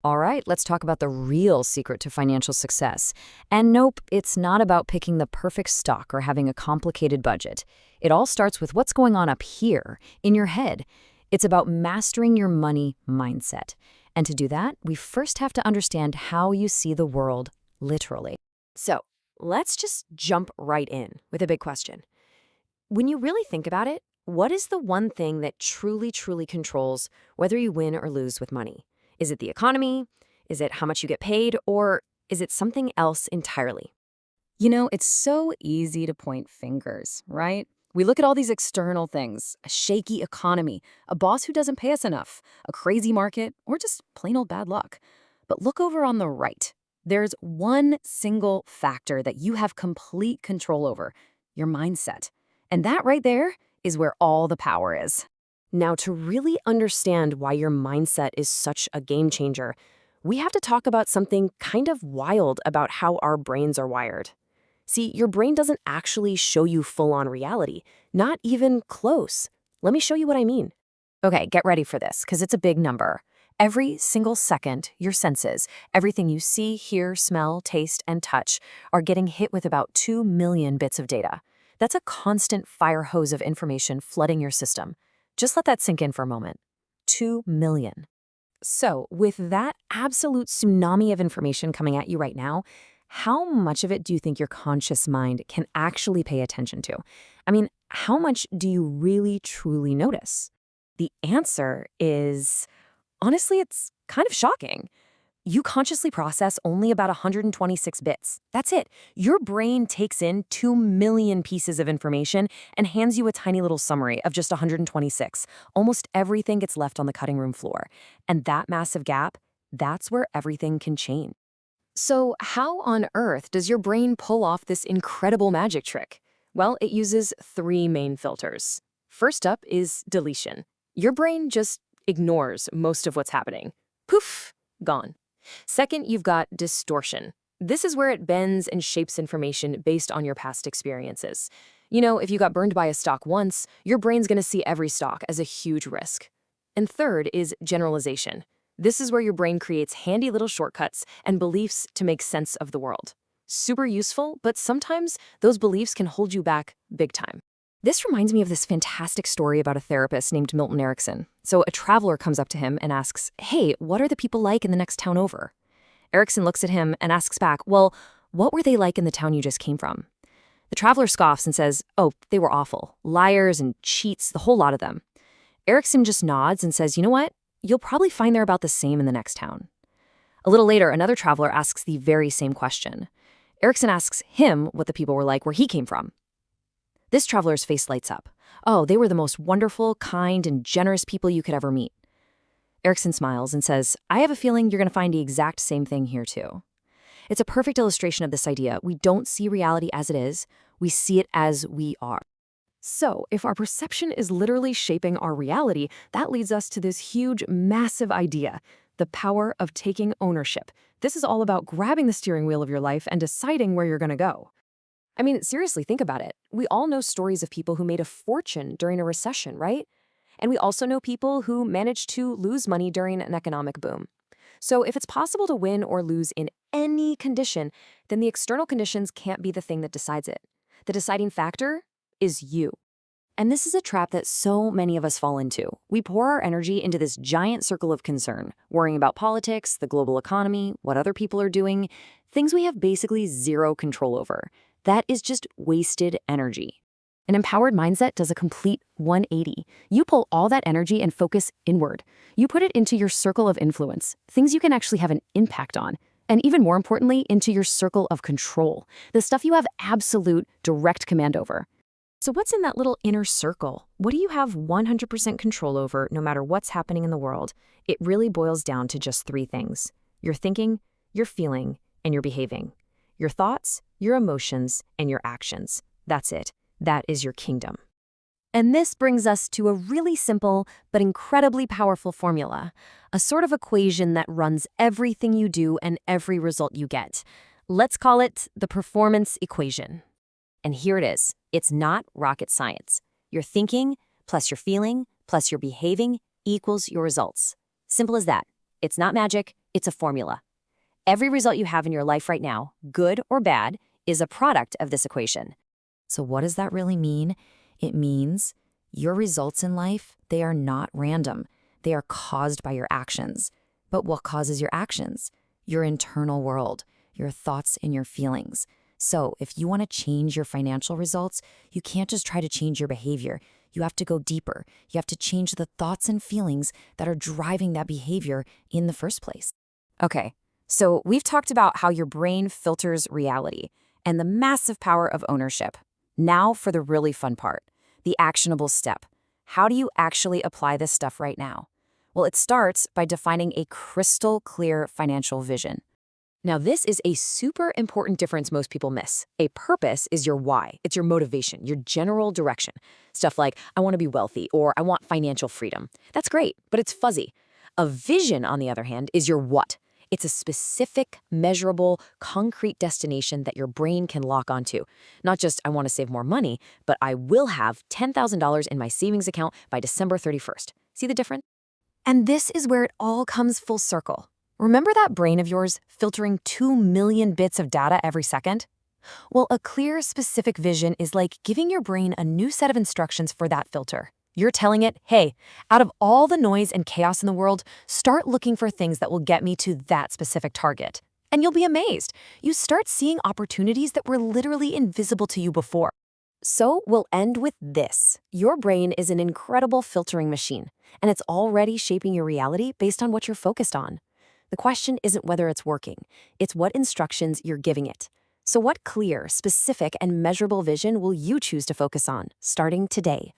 All right, let's talk about the real secret to financial success. And nope, it's not about picking the perfect stock or having a complicated budget. It all starts with what's going on up here, in your head. It's about mastering your money mindset. And to do that, we first have to understand how you see the world, literally. So, let's just jump right in with a big question. When you really think about it, what is the one thing that truly controls whether you win or lose with money? Is it the economy? Is it how much you get paid? Or is it something else entirely? It's so easy to point fingers, right? We look at all these external things, a shaky economy, a boss who doesn't pay us enough, a crazy market, or just plain old bad luck. But look over on the right. There's one single factor that you have complete control over, your mindset. And that right there is where all the power is. Now, to really understand why your mindset is such a game changer, we have to talk about something kind of wild about how our brains are wired. See, your brain doesn't actually show you full-on reality, not even close. Let me show you what I mean. Okay, get ready for this, because it's a big number. Every single second, your senses, everything you see, hear, smell, taste, and touch, are getting hit with about 2 million bits of data. That's a constant fire hose of information flooding your system. Just let that sink in for a moment. 2 million. So, with that absolute tsunami of information coming at you right now, how much of it do you think your conscious mind can actually pay attention to? I mean, how much do you really truly notice? The answer is, honestly, it's kind of shocking. You consciously process only about 126 bits. That's it. Your brain takes in 2 million pieces of information and hands you a tiny little summary of just 126. Almost everything gets left on the cutting room floor. And that massive gap, that's where everything can change. So, how on earth does your brain pull off this incredible magic trick? Well, it uses 3 main filters. First up is deletion. Your brain just ignores most of what's happening. Poof, gone. Second, you've got distortion. This is where it bends and shapes information based on your past experiences. If you got burned by a stock once, your brain's going to see every stock as a huge risk. And third is generalization. This is where your brain creates handy little shortcuts and beliefs to make sense of the world. Super useful, but sometimes those beliefs can hold you back big time. This reminds me of this fantastic story about a therapist named Milton Erickson. So a traveler comes up to him and asks, "Hey, what are the people like in the next town over?" Erickson looks at him and asks back, "Well, what were they like in the town you just came from?" The traveler scoffs and says, "Oh, they were awful. Liars and cheats, the whole lot of them." Erickson just nods and says, "You know what? You'll probably find they're about the same in the next town." A little later, another traveler asks the very same question. Erickson asks him what the people were like where he came from. This traveler's face lights up. "Oh, they were the most wonderful, kind, and generous people you could ever meet." Erickson smiles and says, "I have a feeling you're going to find the exact same thing here too." It's a perfect illustration of this idea. We don't see reality as it is, we see it as we are. So, if our perception is literally shaping our reality, that leads us to this huge, massive idea, the power of taking ownership. This is all about grabbing the steering wheel of your life and deciding where you're going to go. I mean, seriously, think about it. We all know stories of people who made a fortune during a recession, right? And we also know people who managed to lose money during an economic boom. So if it's possible to win or lose in any condition, then the external conditions can't be the thing that decides it. The deciding factor is you. And this is a trap that so many of us fall into. We pour our energy into this giant circle of concern, worrying about politics, the global economy, what other people are doing, things we have basically zero control over. That is just wasted energy. An empowered mindset does a complete 180. You pull all that energy and focus inward. You put it into your circle of influence, things you can actually have an impact on. And even more importantly, into your circle of control, the stuff you have absolute direct command over. So what's in that little inner circle? What do you have 100% control over no matter what's happening in the world? It really boils down to just 3 things. Your thinking, your feeling, and your behaving. Your thoughts, your emotions, and your actions. That's it. That is your kingdom. And this brings us to a really simple but incredibly powerful formula, a sort of equation that runs everything you do and every result you get. Let's call it the performance equation. And here it is. It's not rocket science. Your thinking plus your feeling plus your behaving equals your results. Simple as that. It's not magic. It's a formula. Every result you have in your life right now, good or bad, is a product of this equation. So what does that really mean? It means your results in life, they are not random. They are caused by your actions. But what causes your actions? Your internal world, your thoughts and your feelings. So if you want to change your financial results, you can't just try to change your behavior. You have to go deeper. You have to change the thoughts and feelings that are driving that behavior in the first place. Okay, so we've talked about how your brain filters reality and the massive power of ownership. Now for the really fun part, the actionable step. How do you actually apply this stuff right now? Well, it starts by defining a crystal clear financial vision. Now, this is a super important difference most people miss. A purpose is your why. It's your motivation, your general direction. Stuff like, I want to be wealthy or I want financial freedom. That's great, but it's fuzzy. A vision, on the other hand, is your what. It's a specific, measurable, concrete destination that your brain can lock onto. Not just, I want to save more money, but I will have $10,000 in my savings account by December 31st. See the difference? And this is where it all comes full circle. Remember that brain of yours filtering 2 million bits of data every second? Well, a clear, specific vision is like giving your brain a new set of instructions for that filter. You're telling it, hey, out of all the noise and chaos in the world, start looking for things that will get me to that specific target. And you'll be amazed. You start seeing opportunities that were literally invisible to you before. So we'll end with this. Your brain is an incredible filtering machine, and it's already shaping your reality based on what you're focused on. The question isn't whether it's working, it's what instructions you're giving it. So what clear, specific, and measurable vision will you choose to focus on, starting today?